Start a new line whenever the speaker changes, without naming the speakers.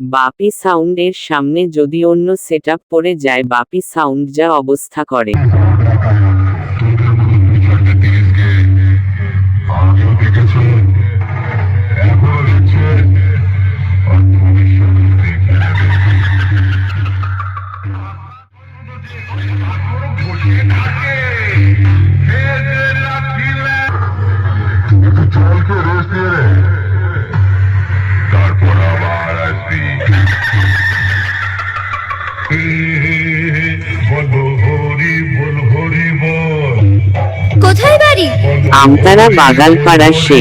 বাপি সাউন্ডের সামনে যদি অন্য সেটআপ পড়ে যায়, বাপি সাউন্ড যা অবস্থা করে।
কোথায় বাড়ি?
আমতারা বাগালপাড়া। সে